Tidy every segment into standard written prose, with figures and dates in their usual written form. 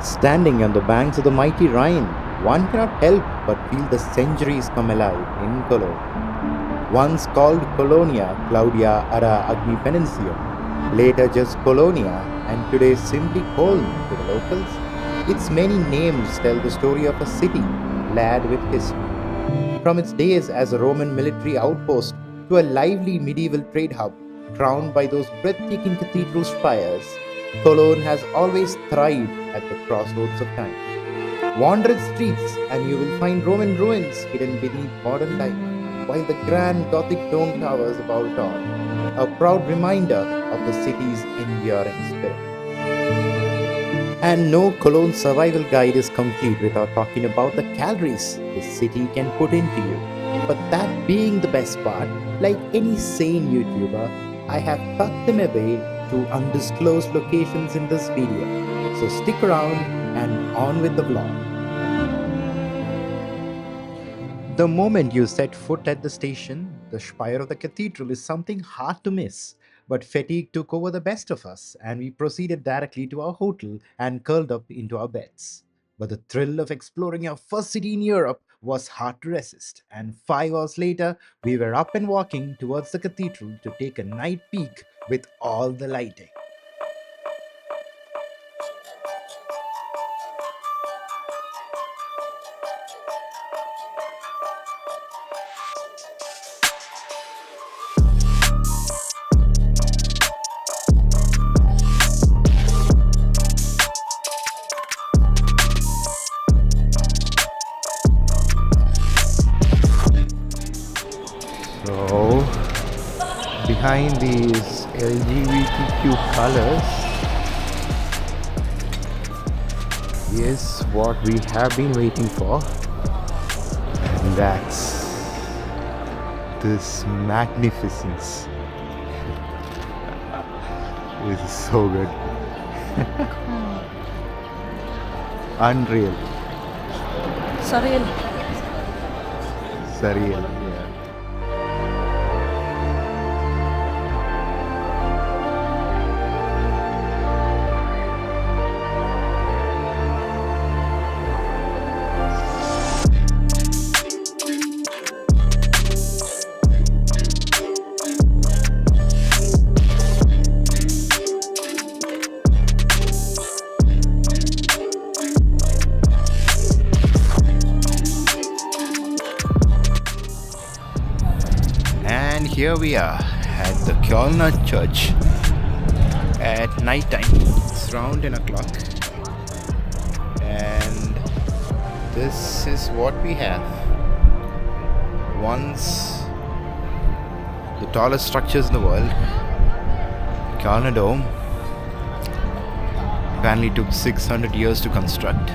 Standing on the banks of the mighty Rhine, one cannot help but feel the centuries come alive in Cologne. Once called Colonia Claudia Ara Agni Peninsula, later just Colonia, and today simply Cologne to the locals, its many names tell the story of a city laden with history. From its days as a Roman military outpost to a lively medieval trade hub crowned by those breathtaking cathedral spires, Cologne has always thrived at the crossroads of time. Wander its streets and you will find Roman ruins hidden beneath modern life, while the grand Gothic dome towers about dawn, a proud reminder of the city's enduring spirit. And no Cologne survival guide is complete without talking about the calories the city can put into you. But that being the best part, like any sane YouTuber, I have tucked them away to undisclosed locations in this video. So stick around and on with the vlog. The moment you set foot at the station, the spire of the cathedral is something hard to miss. But fatigue took over the best of us, and we proceeded directly to our hotel and curled up into our beds. But the thrill of exploring our first city in Europe was hard to resist, and 5 hours later, we were up and walking towards the cathedral to take a night peek with all the lighting. So, behind these LGBTQ colors is what we have been waiting for, and that's this magnificence. This is so good. Unreal. Surreal. Surreal, yeah. And here we are at the Kölner church at night time. It's around 10 o'clock, and this is what we have. Once the tallest structures in the world, Cologne Dome, apparently took 600 years to construct.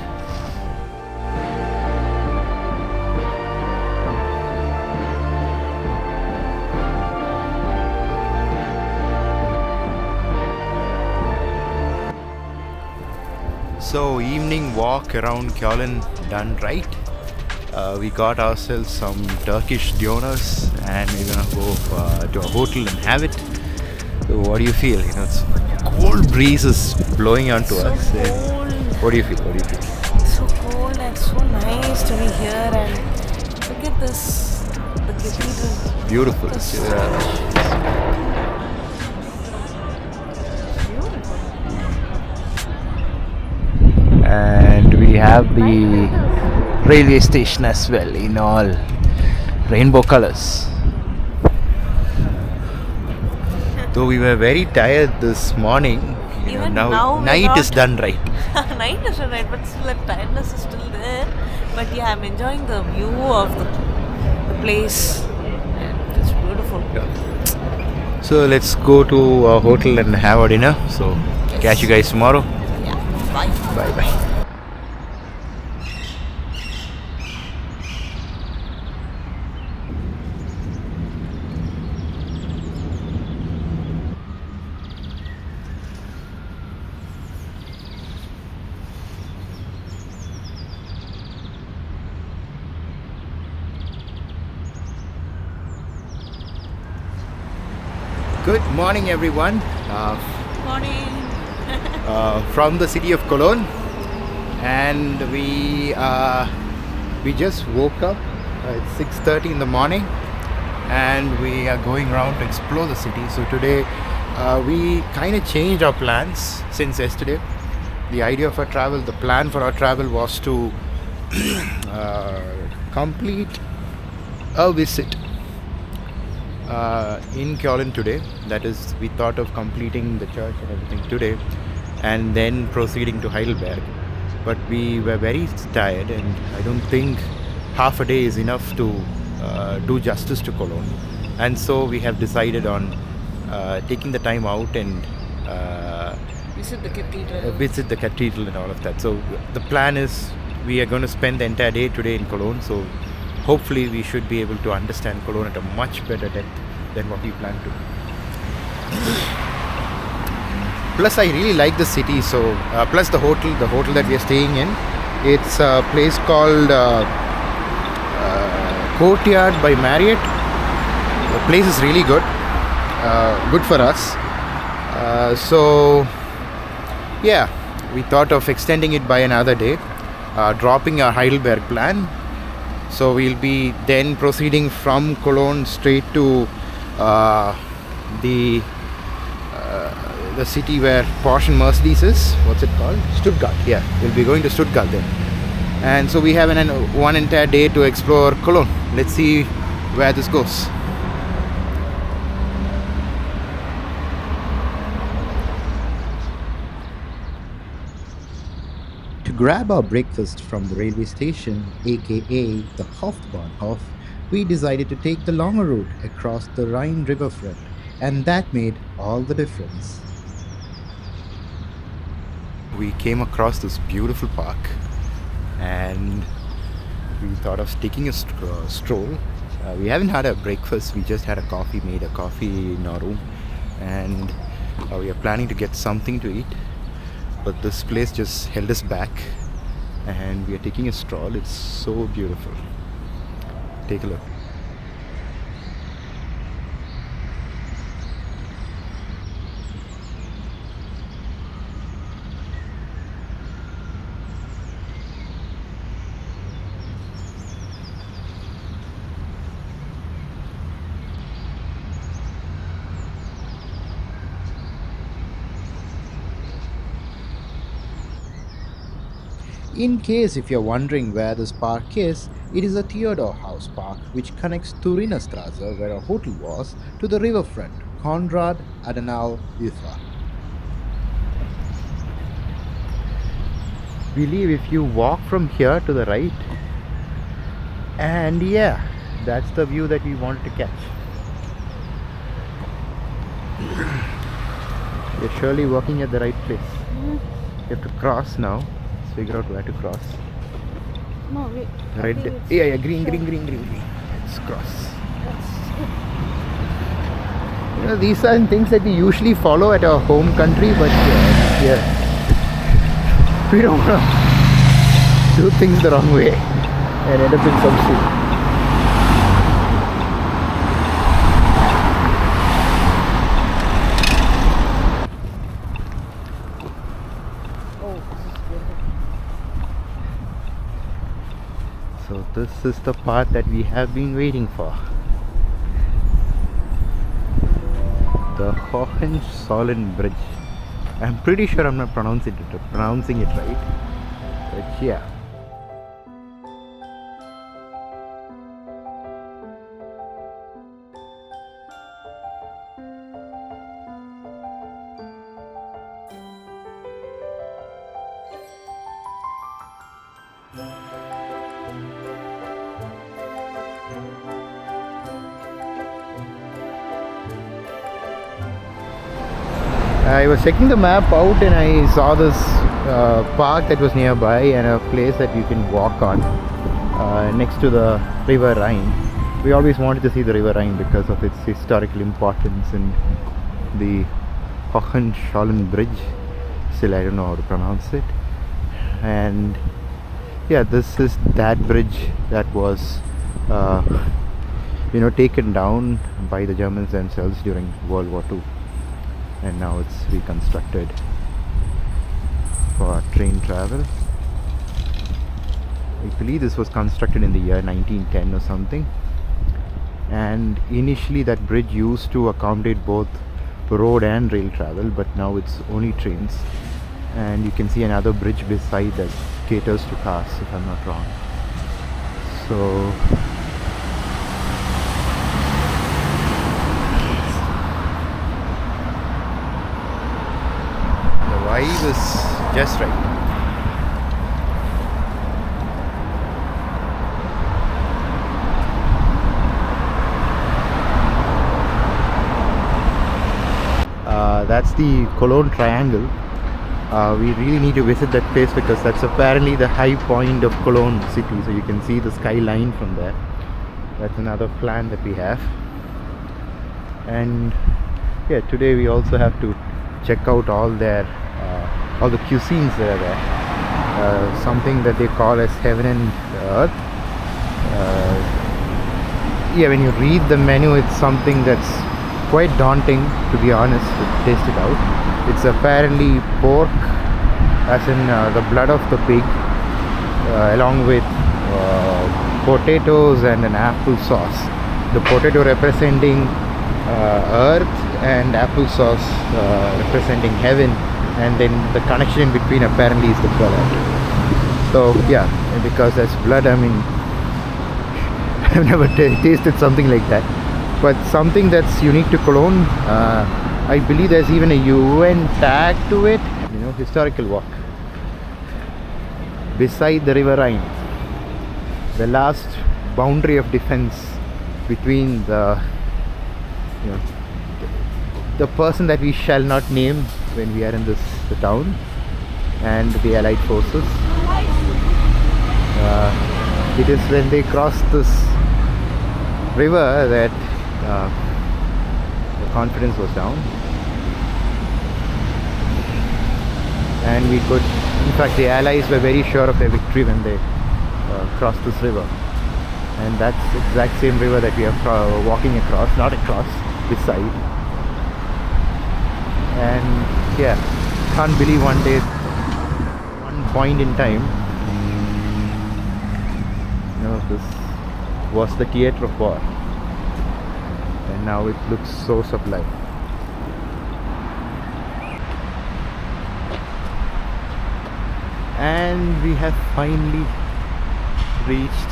So evening walk around Cologne done right. We got ourselves some Turkish donuts and we're gonna go to a hotel and have it. So what do you feel? It's cold breezes blowing onto us. Cold. What do you feel? It's so cold and so nice to be here, and look at this, the cathedral. Beautiful. And we have the railway station as well in all rainbow colors. Though we were very tired this morning, Even now now night is done right. Night is right, but still the tiredness is still there. But yeah, I'm enjoying the view of the place. Yeah, it's beautiful. Yeah. So let's go to our hotel and have our dinner. So catch you guys tomorrow. Yeah, bye. Bye bye. Good morning, everyone. Morning. From the city of Cologne, and we just woke up at 6:30 in the morning, and we are going around to explore the city. So today we kind of changed our plans since yesterday. The idea of our travel, the plan for our travel was to complete a visit in Cologne today. That is, we thought of completing the church and everything today and then proceeding to Heidelberg. But we were very tired, and I don't think half a day is enough to do justice to Cologne. And so we have decided on taking the time out and visit the cathedral and all of that. So the plan is we are going to spend the entire day today in Cologne. So hopefully we should be able to understand Cologne at a much better depth than what we planned to. Plus, I really like the city. So plus the hotel that we are staying in, it's a place called Courtyard by Marriott. The place is really good, good for us. So yeah, we thought of extending it by another day, dropping our Heidelberg plan. So we'll be then proceeding from Cologne straight to the city where Porsche and Mercedes is. What's it called? Stuttgart. Yeah, we'll be going to Stuttgart then. And so we have one entire day to explore Cologne. Let's see where this goes. To grab our breakfast from the railway station, aka the Hauptbahnhof, we decided to take the longer route across the Rhine riverfront, and that made all the difference. We came across this beautiful park, and we thought of taking a stroll. We haven't had a breakfast, we just had made a coffee in our room, and we are planning to get something to eat. But this place just held us back, and we are taking a stroll. It's so beautiful. Take a look. In case if you're wondering where this park is, it is a Theodor-Heuss park which connects Turiner Straße, where a hotel was, to the riverfront, Konrad Adenauer Ufer. I believe if you walk from here to the right, and yeah, that's the view that we wanted to catch. You're surely walking at the right place. You have to cross now. Figure out where to cross. No, wait. Red. Yeah, green. Let's cross. You know, these are things that we usually follow at our home country, but yeah, we don't want to do things the wrong way and end up in some shit. So this is the part that we have been waiting for. The Hohenzollern Bridge. I'm pretty sure I'm not pronouncing it right. But yeah. I was checking the map out and I saw this park that was nearby and a place that you can walk on next to the river Rhine. We always wanted to see the river Rhine because of its historical importance and the Hohenzollern Bridge. Still I don't know how to pronounce it. And yeah, this is that bridge that was taken down by the Germans themselves during World War II. And now it's reconstructed for train travel. I believe this was constructed in the year 1910 or something. And initially that bridge used to accommodate both road and rail travel, but now it's only trains. And you can see another bridge beside that caters to cars, if I'm not wrong. So the vibe is just right. That's the Cologne Triangle. We really need to visit that place because that's apparently the high point of Cologne city. So you can see the skyline from there. That's another plan that we have. And yeah, today we also have to check out all the cuisines that are there. Something that they call as heaven and earth. Yeah, when you read the menu, it's something that's quite daunting, to be honest, to taste it out. It's apparently pork, as in the blood of the pig, along with potatoes and an apple sauce. The potato representing earth and applesauce representing heaven, and then the connection between apparently is the blood. So yeah, because there's blood, I mean, I've never tasted something like that. But something that's unique to Cologne, I believe there's even a UN tag to it. You know, historical walk beside the river Rhine, the last boundary of defense between the person that we shall not name when we are in the town and the Allied forces. It is when they cross this river that the confidence was down, and we could, in fact the Allies were very sure of their victory when they crossed this river. And that's the exact same river that we are walking across, not across, beside. And yeah, can't believe one day, one point in time, you know, this was the theatre of war, and now it looks so sublime. And we have finally reached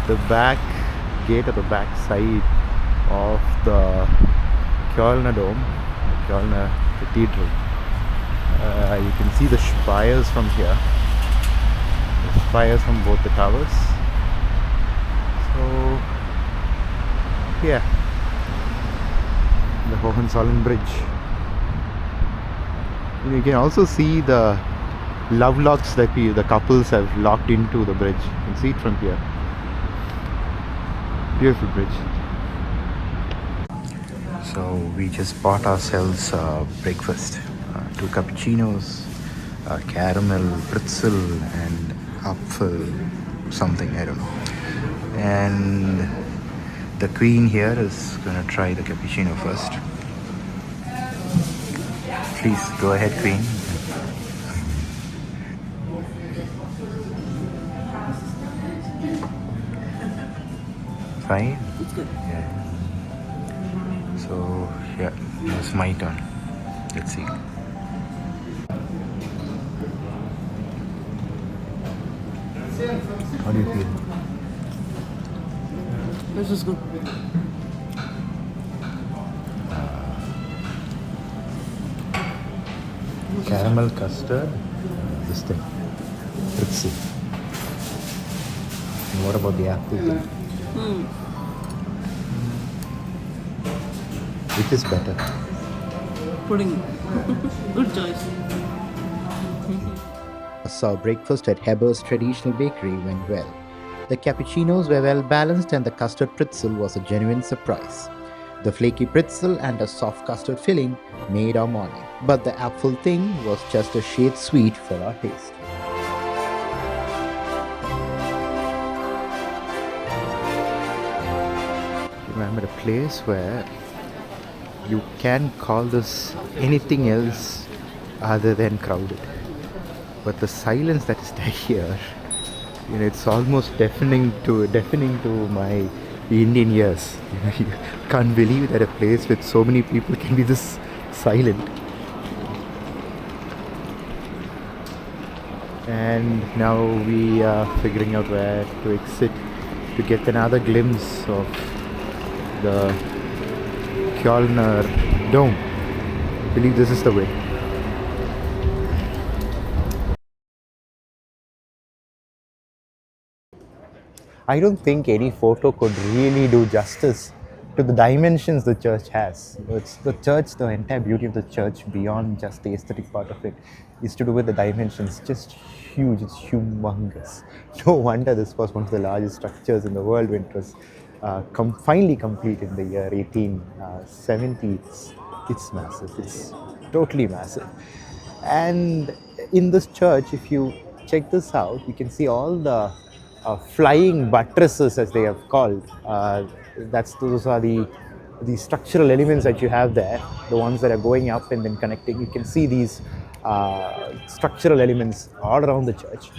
the back gate, or the back side of the Cologne Dome, Cologne Cathedral. You can see the spires from here, the spires from both the towers. So yeah, the Hohenzollern bridge. And you can also see the love locks that the couples have locked into the bridge. You can see it from here. Beautiful bridge. So we just bought ourselves breakfast, 2 cappuccinos, caramel pretzel and apfel something, I don't know. And the queen here is gonna try the cappuccino first. Please go ahead, queen. Fine? It's good. Yeah. So yeah, now it's my turn. Let's see. How do you feel? This is good. Caramel custard, this thing. Let's see. And what about the apple thing? Which is better? Pudding. Good choice. So breakfast at Heberer's traditional bakery went well. The cappuccinos were well balanced and the custard pretzel was a genuine surprise. The flaky pretzel and a soft custard filling made our morning, but the apple thing was just a shade sweet for our taste. Remember a place where you can call this anything else other than crowded, but the silence that is there here It's almost deafening to my Indian ears. You can't believe that a place with so many people can be this silent. And now we are figuring out where to exit to get another glimpse of the Kölner Dome. I believe this is the way. I don't think any photo could really do justice to the dimensions the church has. It's the church, the entire beauty of the church, beyond just the aesthetic part of it, is to do with the dimensions. Just huge, it's humongous. No wonder this was one of the largest structures in the world when it was finally complete in the year 1870. It's massive, it's totally massive. And in this church, if you check this out, you can see all the flying buttresses, as they have called. Those are the structural elements that you have there, the ones that are going up and then connecting. You can see these structural elements all around the church,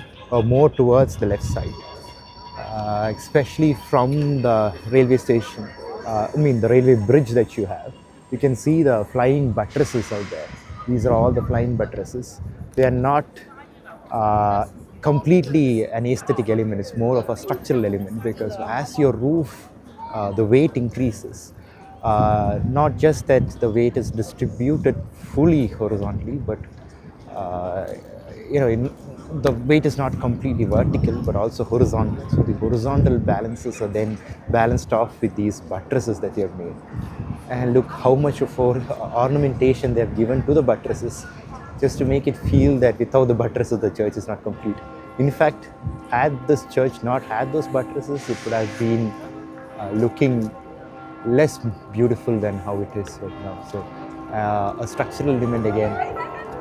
more towards the left side, especially from the railway station. The railway bridge that you have. You can see the flying buttresses out there. These are all the flying buttresses. They are not completely an aesthetic element. It's more of a structural element, because as your roof, the weight increases. Not just that the weight is distributed fully horizontally, but the weight is not completely vertical but also horizontal. So the horizontal balances are then balanced off with these buttresses that they have made. And look how much of ornamentation they have given to the buttresses, just to make it feel that without the buttresses the church is not complete. In fact, had this church not had those buttresses, it would have been looking less beautiful than how it is right now. So a structural element again,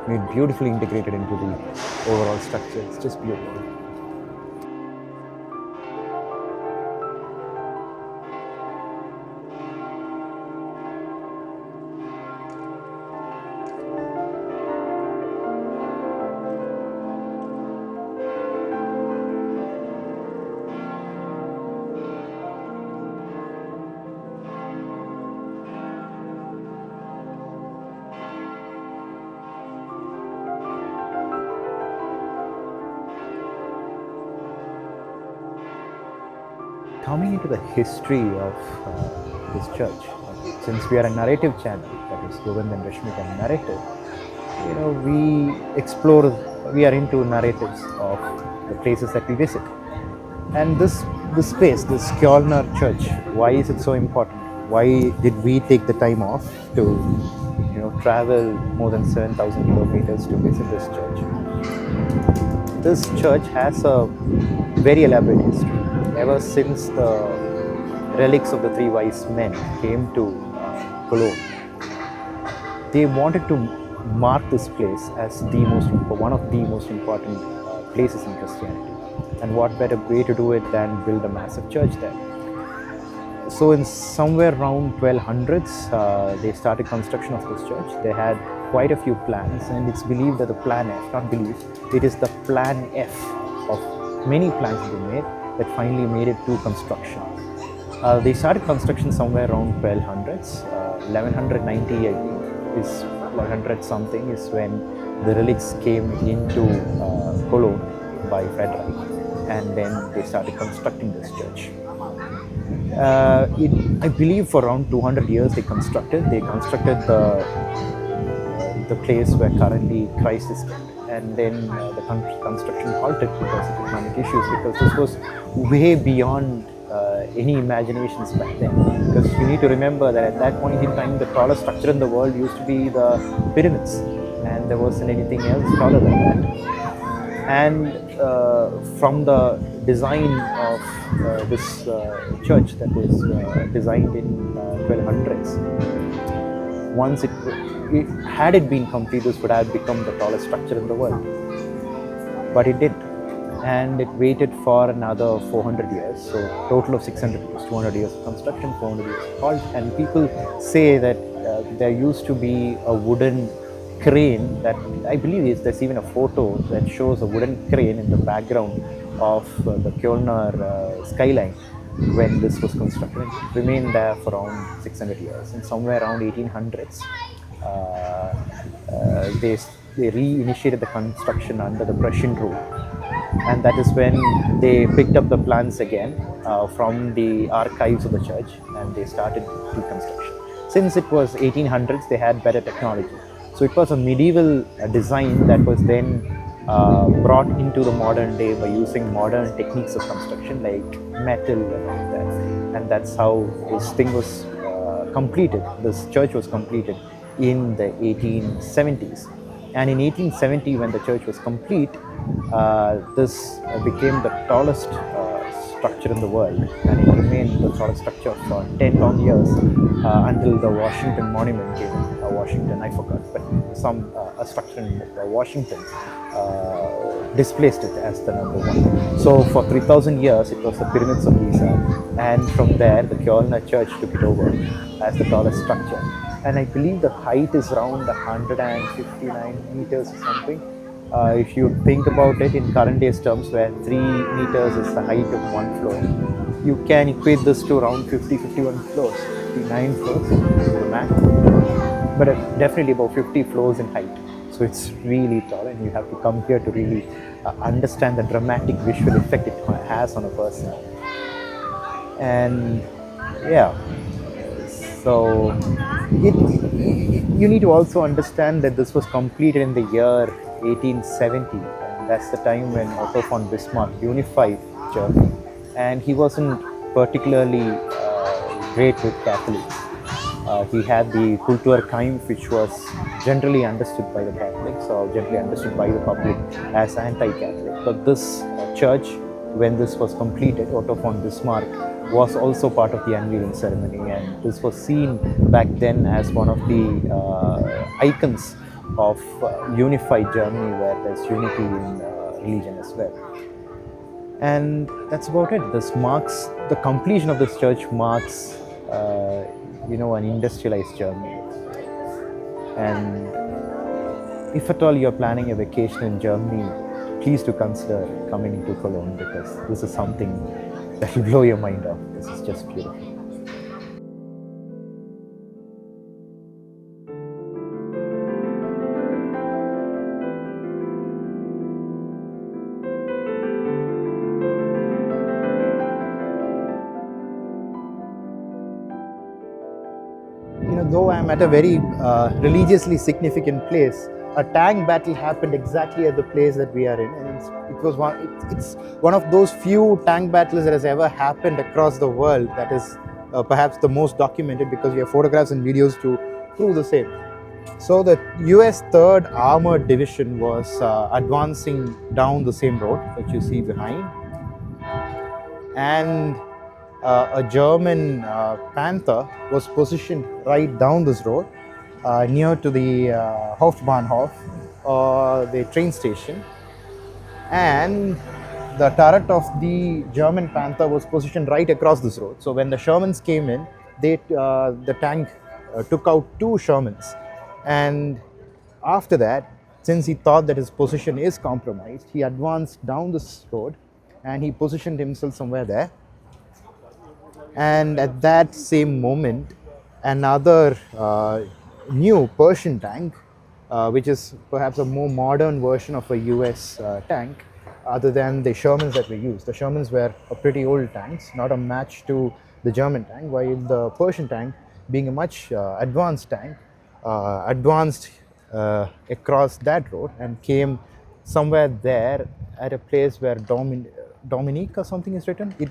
made beautifully integrated into the overall structure. It's just beautiful. Coming into the history of this church, since we are a narrative channel, that is Govind and Rashmika narrative, we are into narratives of the places that we visit. And this space, this Kölner church, why is it so important? Why did we take the time off to travel more than 7,000 kilometers to visit this church? This church has a very elaborate history. Ever since the relics of the three wise men came to Cologne, they wanted to mark this place as one of the most important places in Christianity. And what better way to do it than build a massive church there? So in somewhere around 1200s, they started construction of this church. They had quite a few plans, and it's believed that the plan F, not believed, it is the plan F of many plans that they made that finally made it to construction. They started construction somewhere around 1200s. 1190, I think, is 1100 something is when the relics came into Cologne by Frederick, and then they started constructing this church. I believe for around 200 years they constructed the place where currently Christ is kept. And then the construction halted because of economic issues, because this was way beyond any imaginations back then. Because you need to remember that at that point in time, the tallest structure in the world used to be the pyramids, and there wasn't anything else taller than that. And from the design of this church that was designed in 1200s, once had it been complete, this would have become the tallest structure in the world. But it didn't. And it waited for another 400 years. So total of 600 years, 200 years of construction, 400 years of halt. And people say that there used to be a wooden crane that I believe there's even a photo that shows a wooden crane in the background of the Kölner skyline when this was constructed. It remained there for around 600 years, and somewhere around 1800s, uh, they reinitiated the construction under the Prussian rule, and that is when they picked up the plans again from the archives of the church, and they started reconstruction. Since it was 1800s, they had better technology, so it was a medieval design that was then brought into the modern day by using modern techniques of construction like metal and all that, and that's how this thing was completed. This church was completed in the 1870s. And in 1870, when the church was complete, this became the tallest structure in the world, and it remained the tallest structure for 10 long years until the Washington Monument came in. Washington, I forgot, but some a structure in Washington displaced it as the number one. So for 3,000 years, it was the pyramids of Giza, and from there, the Kölner church took it over as the tallest structure. And I believe the height is around 159 meters or something. If you think about it in current days terms, where 3 meters is the height of one floor, you can equate this to around 51 floors, 59 floors, the math. But definitely about 50 floors in height. So it's really tall, and you have to come here to really understand the dramatic visual effect it has on a person. And yeah, so you need to also understand that this was completed in the year 1870, and that's the time when Otto von Bismarck unified Germany, and he wasn't particularly great with Catholics. He had the Kulturkampf, which was generally understood by the Catholics or generally understood by the public as anti-Catholic. But this church, when this was completed, Otto von Bismarck was also part of the unveiling ceremony, and this was seen back then as one of the icons of unified Germany, where there's unity in religion as well. And that's about it. This marks the completion of this church, marks an industrialized Germany. And if at all you're planning a vacation in Germany, please do consider coming into Cologne, because this is something that will blow your mind off. This is just beautiful. Though I'm at a very religiously significant place, a tank battle happened exactly at the place that we are in, and it's one of those few tank battles that has ever happened across the world. That is perhaps the most documented, because we have photographs and videos to prove the same. So the US 3rd Armored Division was advancing down the same road that you see behind, and a German Panther was positioned right down this road near to the Hauptbahnhof, the train station, and the turret of the German Panther was positioned right across this road. So when the Shermans came in, the tank took out 2 Shermans, and after that, since he thought that his position is compromised, he advanced down this road and he positioned himself somewhere there. And at that same moment, another new Persian tank, which is perhaps a more modern version of a US tank, other than the Shermans that we used. The Shermans were a pretty old tanks, not a match to the German tank, while the Persian tank, being a much advanced tank, advanced across that road and came somewhere there at a place where Dominique or something is written. It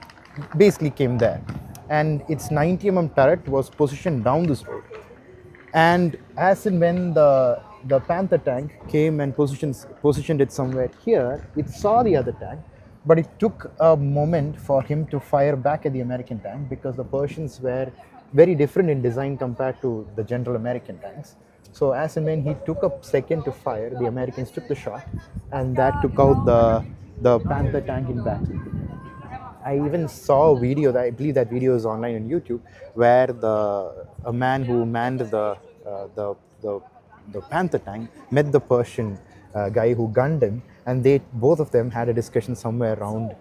basically came there, and its 90 mm turret was positioned down this road. And as and when the Panther tank came and positioned it somewhere here, it saw the other tank, but it took a moment for him to fire back at the American tank, because the Persians were very different in design compared to the general American tanks. So as and when he took a second to fire, the Americans took the shot, and that took out the Panther tank in battle. I even saw a video, I believe that video is online on YouTube, where a man who manned the Panther tank met the Persian guy who gunned him, and they both of them had a discussion somewhere around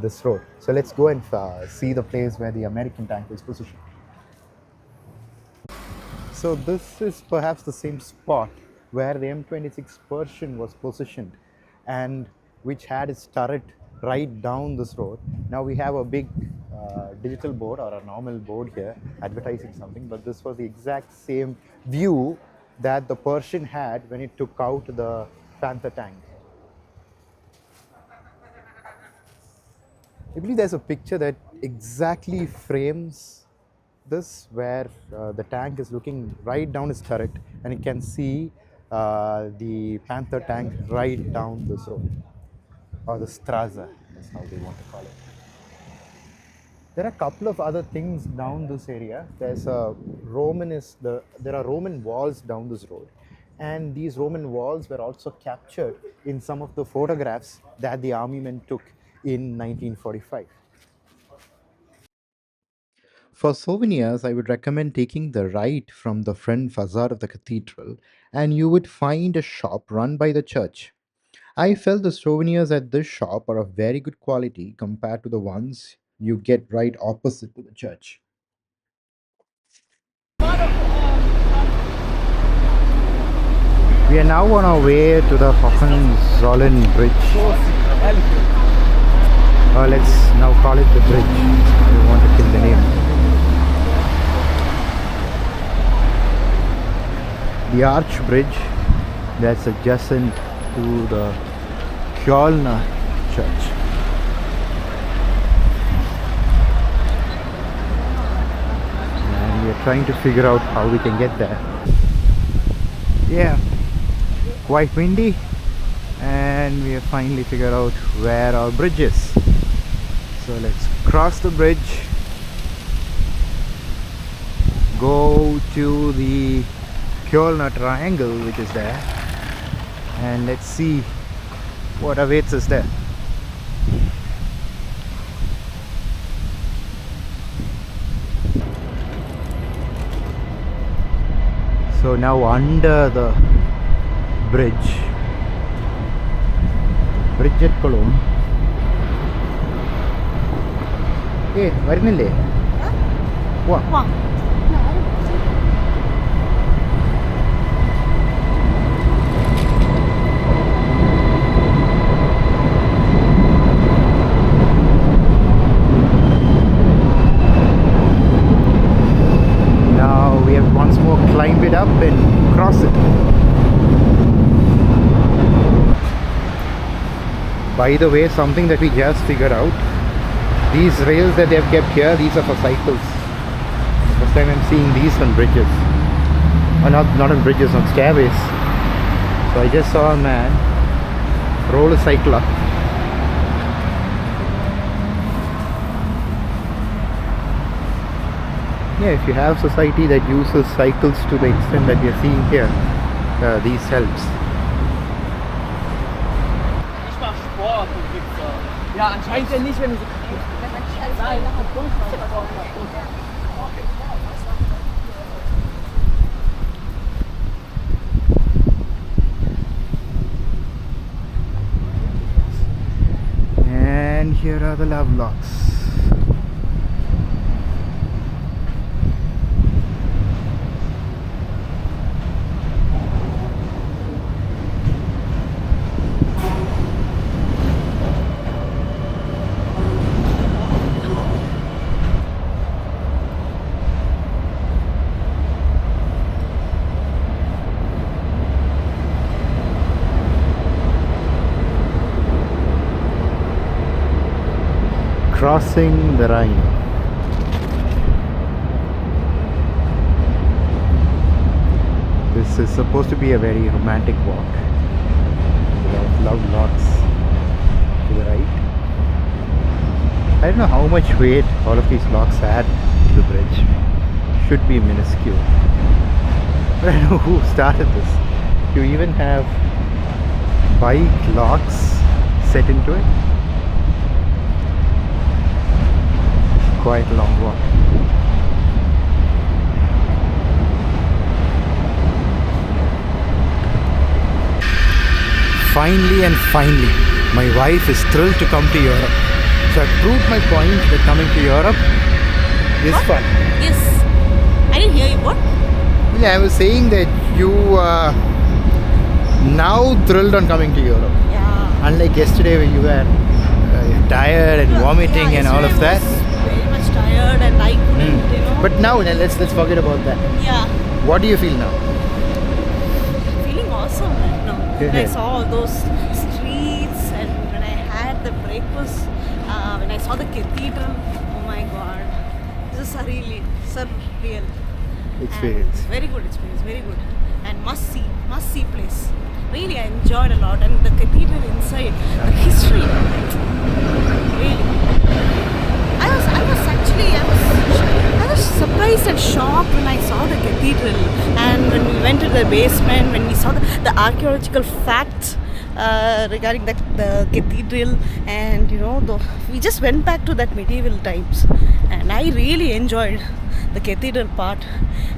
this road. So let's go and see the place where the American tank is positioned. So this is perhaps the same spot where the M26 Persian was positioned, and which had its turret right down this road. Now we have a big digital board or a normal board here advertising something, but this was the exact same view that the Persian had when it took out the Panther tank. I believe there's a picture that exactly frames this, where the tank is looking right down its turret and you can see the Panther tank right down this road, or the Straße, that's how they want to call it. There are a couple of other things down this area. There are Roman walls down this road, and these Roman walls were also captured in some of the photographs that the army men took in 1945. For souvenirs, I would recommend taking the right from the front facade of the cathedral, and you would find a shop run by the church. I felt the souvenirs at this shop are of very good quality compared to the ones you get right opposite to the church. We are now on our way to the Hohenzollern bridge. Let's now call it the bridge. I don't want to kill the name. The arch bridge that's adjacent to the Köln church. And we are trying to figure out how we can get there. Yeah, quite windy, and we have finally figured out where our bridge is. So let's cross the bridge, go to the Cologne Triangle which is there, and let's see what awaits us there. So now under the bridge at Cologne. Hey, വരുന്നില്ലേ? വാ. Now we have once more climb it up and cross it. By the way, something that we just figured out, these rails that they have kept here, these are for cycles. First time I'm seeing these on bridges. Or not on bridges, on stairways. So I just saw a man roll a cycle up. Yeah, if you have society that uses cycles to the extent that we are seeing here, these helps. Ja, anscheinend ja nicht, wenn du so And here are the love locks. Crossing the Rhine. This is supposed to be a very romantic walk. A lot of love locks to the right. I don't know how much weight all of these locks add to the bridge. Should be minuscule. But I don't know who started this. You even have bike locks set into it. Quite a long walk. Finally, my wife is thrilled to come to Europe. So I proved my point that coming to Europe is fun. Yes. I didn't hear you. What? Yeah, I was saying that you are now thrilled on coming to Europe. Yeah. Unlike yesterday where you were tired and vomiting and all of that. I was very much tired and I couldn't, you know. But now, let's forget about that. Yeah. What do you feel now? Feeling awesome right now. When I saw all those streets and when I had the breakfast, when I saw the cathedral, oh my god. This is a really surreal Experience. and very good experience, very good. And must see place. Really, I enjoyed a lot, and the cathedral inside, the history. Really, I was surprised and shocked when I saw the cathedral, and when we went to the basement, when we saw the archaeological facts regarding the cathedral, and you know, we just went back to that medieval times, and I really enjoyed the cathedral part,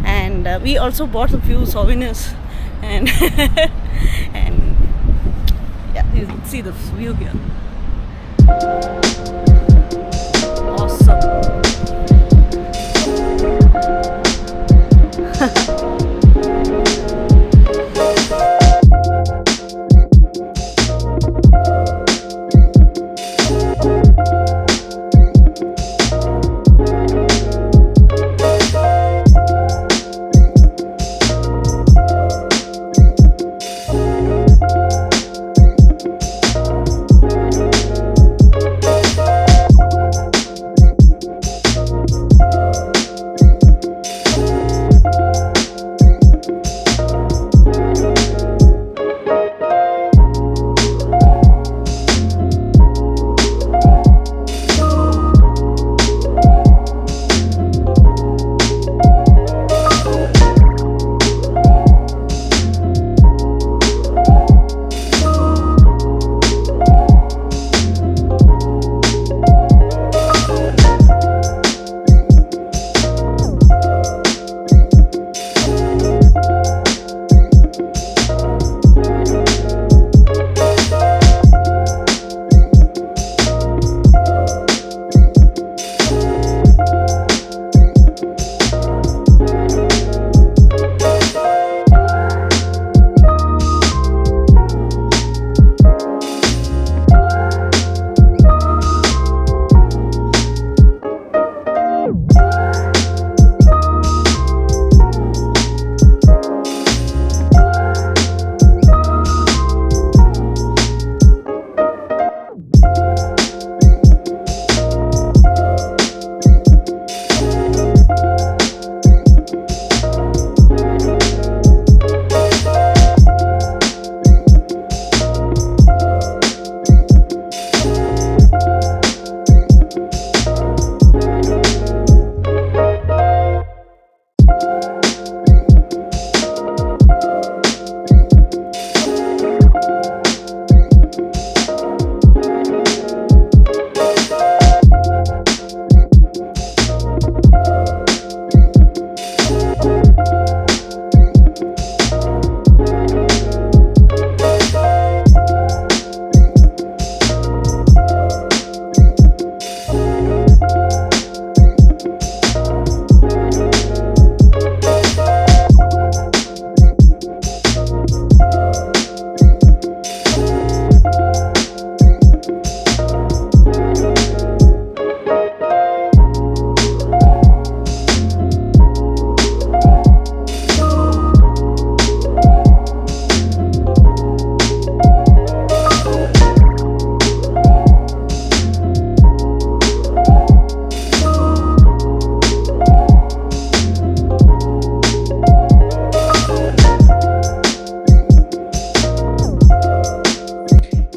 and we also bought a few souvenirs, and and yeah, you can see the view here. Awesome.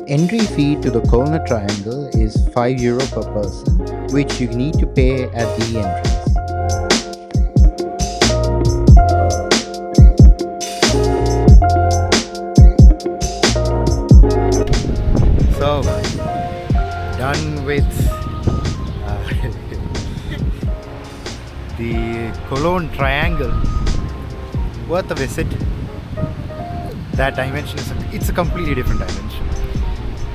Entry fee to the Cologne Triangle is €5 per person, which you need to pay at the entrance. So, done with the Cologne Triangle. Worth a visit. that dimension it's a completely different dimension.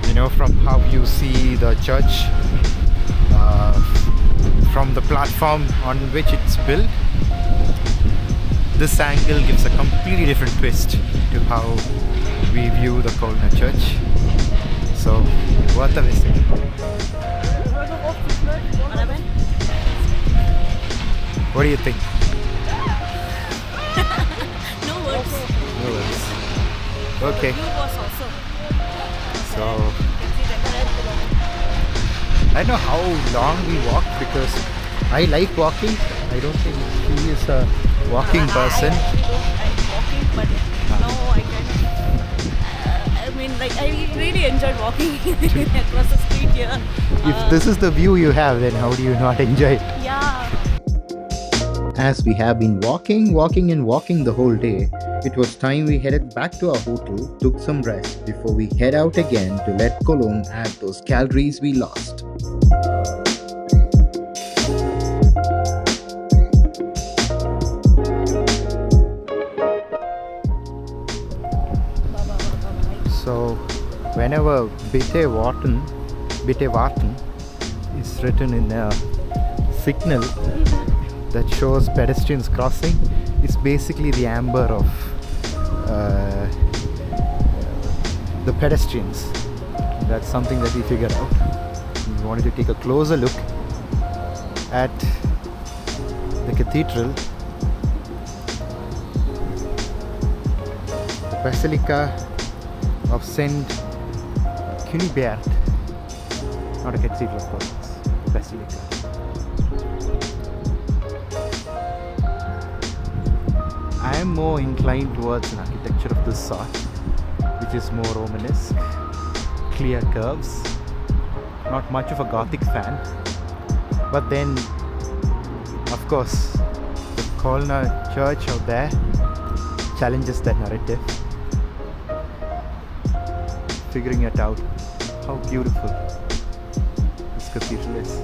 You know, from how you see the church, from the platform on which it's built, this angle gives a completely different twist to how we view the Cologne church. So, worth a visit. What do you think? No words. No worries. Okay. You was also. So, I don't know how long we walk because I like walking. I don't think he is a walking person. I actually don't like walking, but no, I can't. I mean, like, I really enjoyed walking across the street here. If this is the view you have, then how do you not enjoy it? Yeah. As we have been walking the whole day, it was time we headed back to our hotel, took some rest before we head out again to let Cologne add those calories we lost. So, whenever Bitte warten is written in a signal that shows pedestrians crossing, it's basically the amber of the pedestrians. That's something that we figured out. We wanted to take a closer look at the cathedral, the Basilica of Saint Cunibert. Not a cathedral, of course, it's a basilica. I am more inclined towards an architecture of this sort, which is more Romanesque, clear curves. Not much of a Gothic fan, but then, of course, the Cologne church out there challenges that narrative. Figuring it out, how beautiful this cathedral is.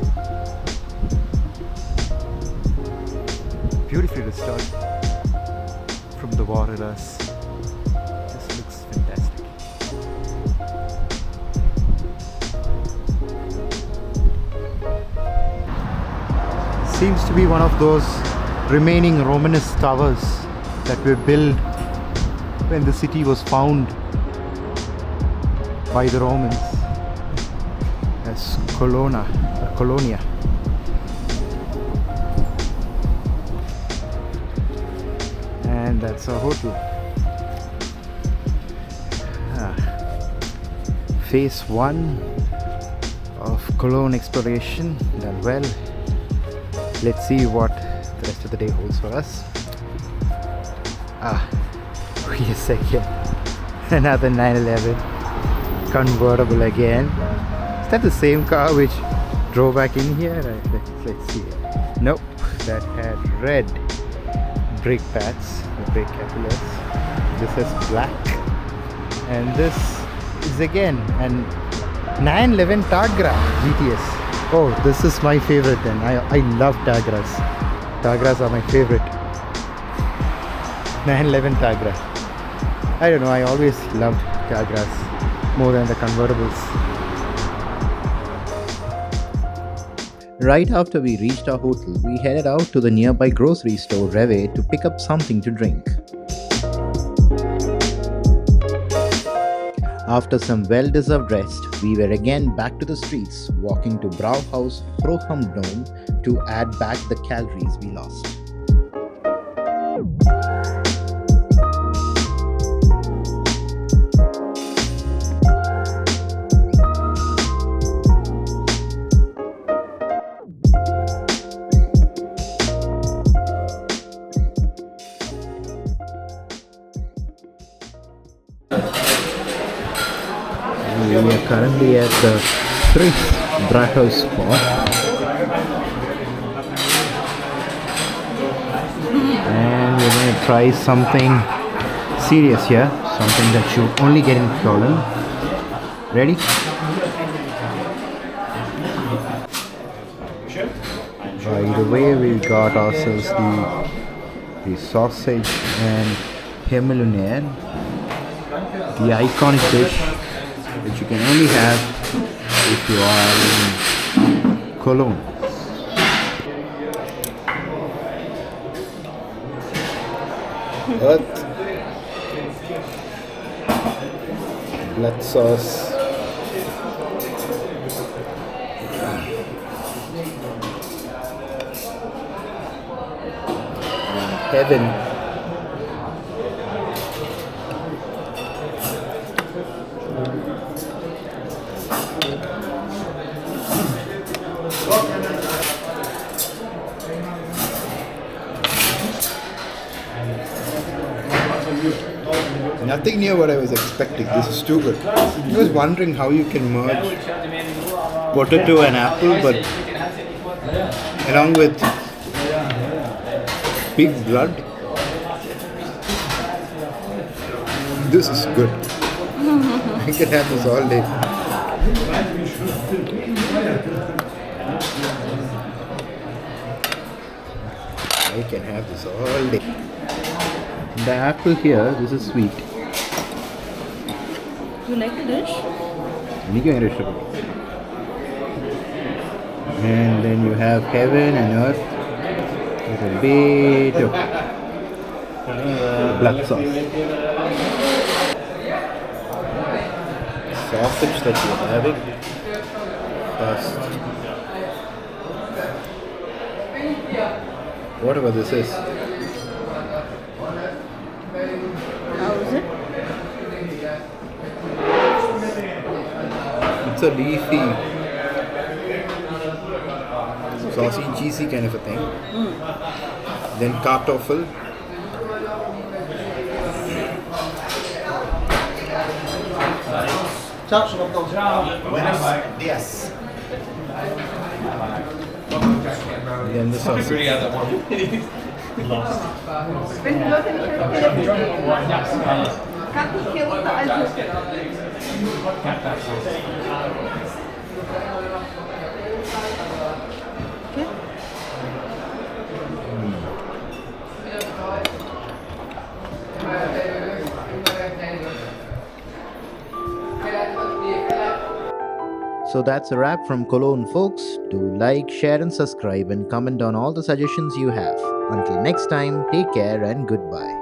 Beautifully restored from the war eras. This looks fantastic. Seems to be one of those remaining Romanesque towers that were built when the city was found by the Romans as Colonia. And that's a hotel. Phase 1 of Cologne exploration done well. Let's see what the rest of the day holds for us. Wait a second. Another 911 convertible again. Is that the same car which drove back in here? Let's see. Nope, that had red brake pads, the brake calipers. This is black, and this is again an 911 Targa GTS. Oh, this is my favorite then. I love Targas. Targas are my favorite. 911 Targa. I don't know, I always loved Targas more than the convertibles. Right after we reached our hotel, we headed out to the nearby grocery store Reve to pick up something to drink. After some well-deserved rest, we were again back to the streets, walking to Brauhaus Hohenzollern Dome to add back the calories we lost. We are currently at the FRÜH Brauhaus spot, and we're going to try something serious here, something that you only get in Cologne. Ready? By the way, we got ourselves the sausage and Heberer. the iconic dish which you can only have if you are in Cologne. Earth, blood sauce, and heaven. Nothing near what I was expecting. This is too good. I was wondering how you can merge potato and apple, but along with pig blood. This is good. I can have this all day. I can have this all day. The apple here, this is sweet. You like the dish? And then you have heaven and earth with a bit of blood sauce. Sausage that you're having first. Whatever this is. How is it? It's a leafy, saucy, cheesy kind of a thing. Then kartoffel. Buenos días. And then the sausage. So that's a wrap from Cologne, folks. Do like, share and subscribe and comment on all the suggestions you have. Until next time, take care and goodbye.